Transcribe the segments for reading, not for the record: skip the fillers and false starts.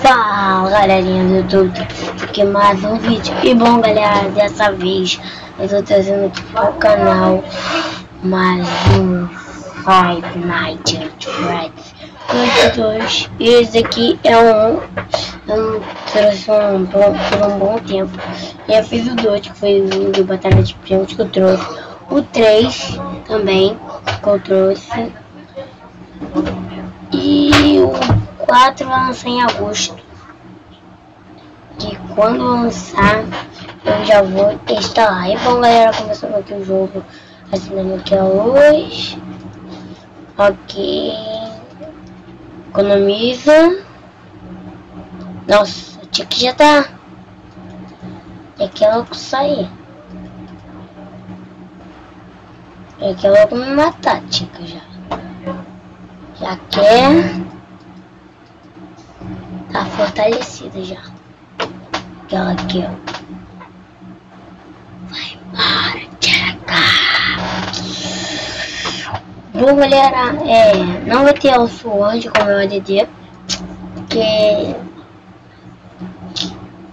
Fala galerinha do YouTube, aqui mais um vídeo. E bom galera, dessa vez eu tô trazendo aqui pro canal mais um Five Nights at Freddy's 2. E esse aqui é eu não trouxe por um bom tempo. Já fiz o 2, que foi o de Batalha de Primos que eu trouxe. O 3 também que eu trouxe. E o 4 vai lançar em agosto. Que quando lançar eu já vou instalar. E bom galera, começando aqui o jogo, assinando aqui a luz. Ok. Economiza. Nossa, o tique já tá. É que logo sair. É que logo me matar, tica já. Já quer. Tá fortalecida já. Aquela aqui, ó. Vai embora, tica. Bom galera, não vai ter o Sword como é o ADD. Porque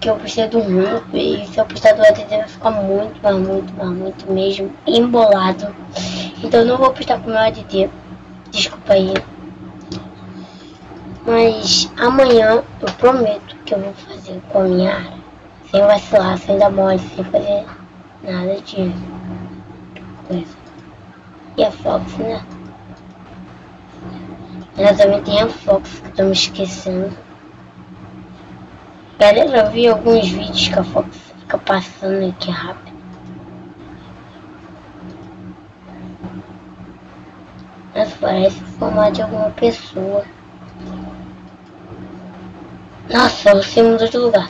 eu preciso do ruim. E se eu precisar do ADD vai ficar muito mesmo embolado. Então eu não vou prestar com o meu ADD. Desculpa aí. Mas amanhã eu prometo que eu vou fazer com a minha área. Sem vacilar, sem dar mole, sem fazer nada de coisa. E a Fox, né? Ela também tem a Fox, que eu tô me esquecendo. Galera, eu vi alguns vídeos que a Fox fica passando aqui rápido. Mas parece o formato de alguma pessoa. Nossa, você mudou de lugar.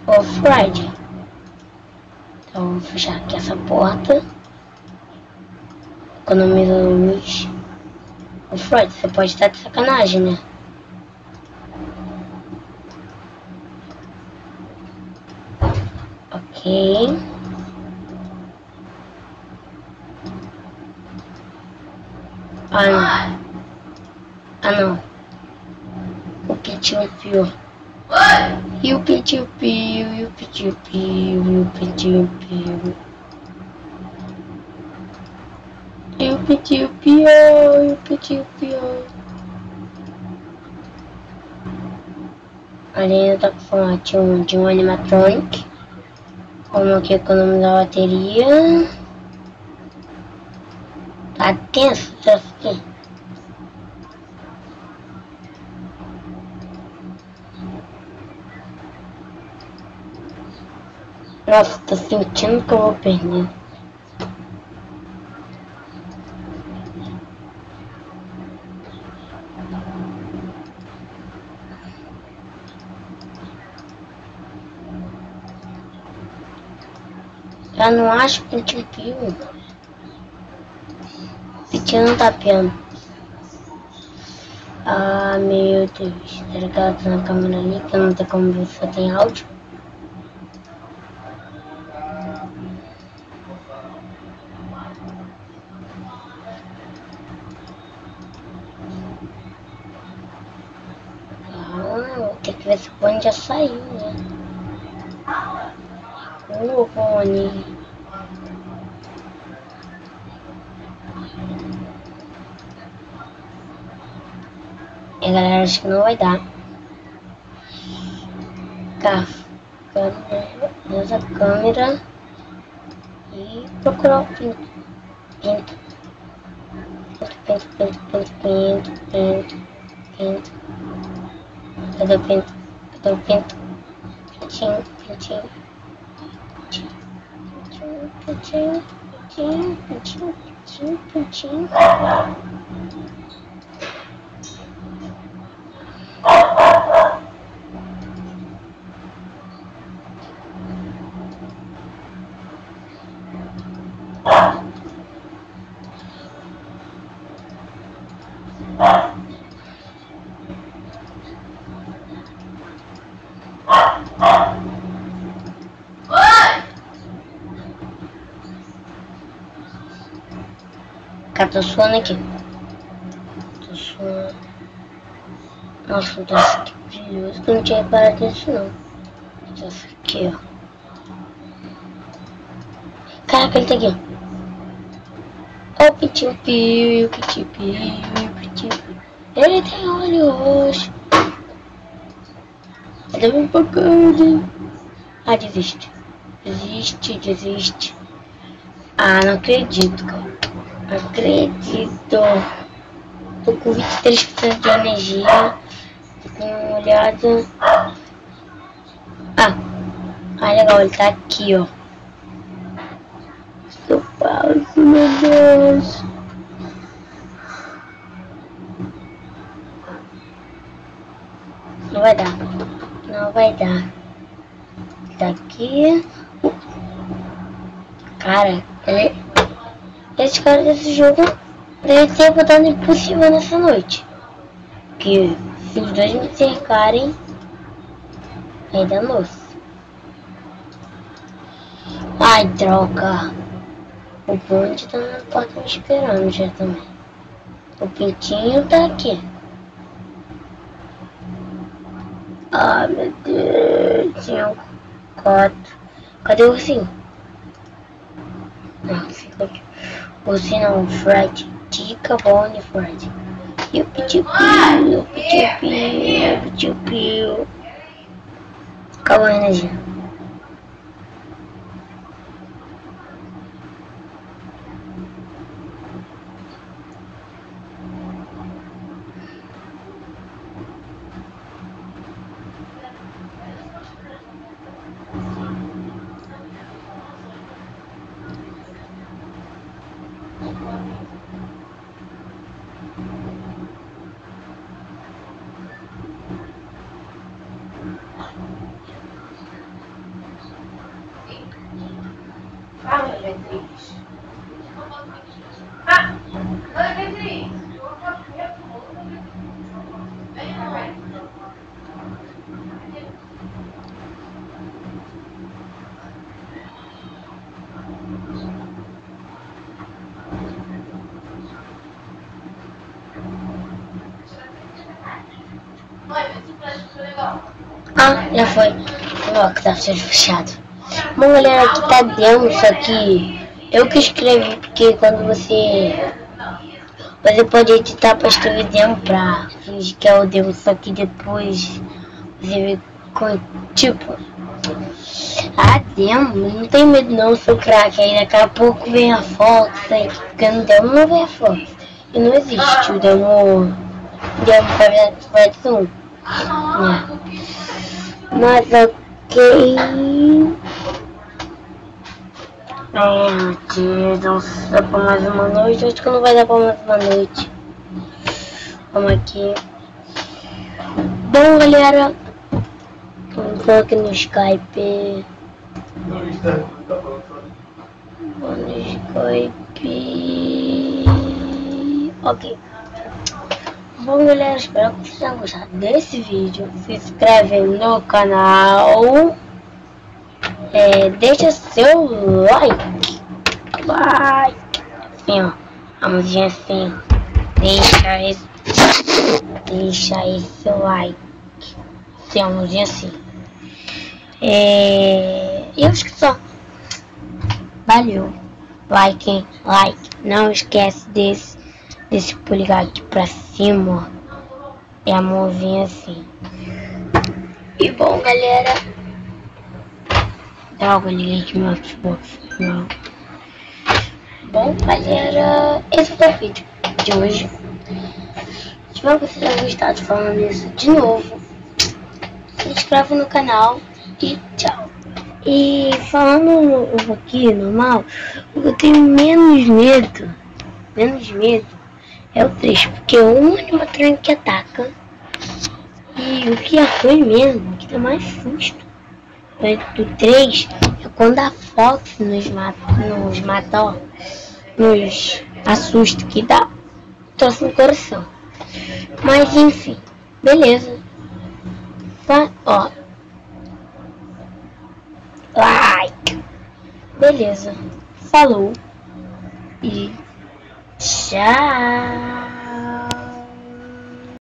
O Fred. Então vou fechar aqui essa porta. Economiza luz. O Fred, você pode estar de sacanagem, né? Ok. Ah não. O pitiu pior. E o pitiu piu, e o pitiu piu, e o pitiu piu. E o pitiu pior, e o pitiu pior. Ali ainda tá com formato de um animatronic. Vamos aqui economizar a bateria. Tá tenso isso aqui. Nossa, tô sentindo que eu vou perder. Já não acho que tem pio. Pitinho não tá piando. Ah, meu Deus. Será que ela tá na câmera ali? Que eu não tenho como ver se só tem áudio. Vou ter que ver se o Bonnie já saiu, né? O Bonnie. E galera, acho que não vai dar. Usa a câmera e procurar o pinto. Pinto. Cadê o pinto? Cadê o pinto? Pintinho. Cá, tô suando aqui. Tô suando. Nossa, um troço aqui brilhoso. Eu não tinha reparado nisso, não. Esse aqui, ó. Caraca, ele tá aqui, ó. Ó, pitiu-piu, pitiu-piu, pitiu-piu. Ele tem olho roxo. Ele é bacana. Ah, desiste. Desiste. Ah, não acredito, cara. Não acredito. Tô com 23% de energia. Tô com uma olhada. Ah, legal, ele tá aqui, ó. Eu passo, meu Deus. Não vai dar. Não vai dar. Tá aqui. Cara, esse cara desse jogo deve ter botado impossível nessa noite. Que se os dois me cercarem, aí dá moço. Ai, droga. O bonde tá na porta me esperando já também. O pintinho tá aqui. Ai, meu Deus. 5, 4. Cadê o ursinho? Não, fica aqui. O ursinho não, o Fred. Tica, Bonnie, Fred. E o pitiu-piu. Acabou a energia. Ah, já foi. Ó, que tá sendo fechado. Bom, galera, aqui tá demo, só que eu que escrevi, porque quando você pode editar pra escrever demo pra fingir que é o demo, só que depois você vê com, tipo, a demo, não tem medo não, seu craque, aí daqui a pouco vem a Fox, aí porque no demo não vem a Fox, e não existe o demo para 1. Mas ok. Meu Deus, não dá pra mais uma noite. Acho que não vai dar pra mais uma noite. Vamos aqui. Bom, galera, vamos aqui no Skype. Vou no Skype. Ok. Bom, galera, espero que vocês tenham gostado desse vídeo. Se inscreve no canal. Deixa seu like. Assim, ó. A musiquinha assim. Deixa esse like. Assim, a musiquinha assim. Eu acho que só. Valeu. Like. Não esquece desse polegar aqui pra cima, ó. É a mãozinha assim. E bom, galera. Droga, liguei aqui meu Xbox. Não. Bom, galera, esse foi o vídeo de hoje. Espero que vocês tenham gostado falando isso de novo. Se inscreve no canal e tchau. E falando aqui normal, eu tenho menos medo é o 3, porque é o animatrônico que ataca. E o que é ruim mesmo, o que dá mais susto do 3 é quando a Fox nos mata, ó, nos assusta, que dá troço no coração. Mas enfim, beleza. Ó, like, beleza, falou e Tchau!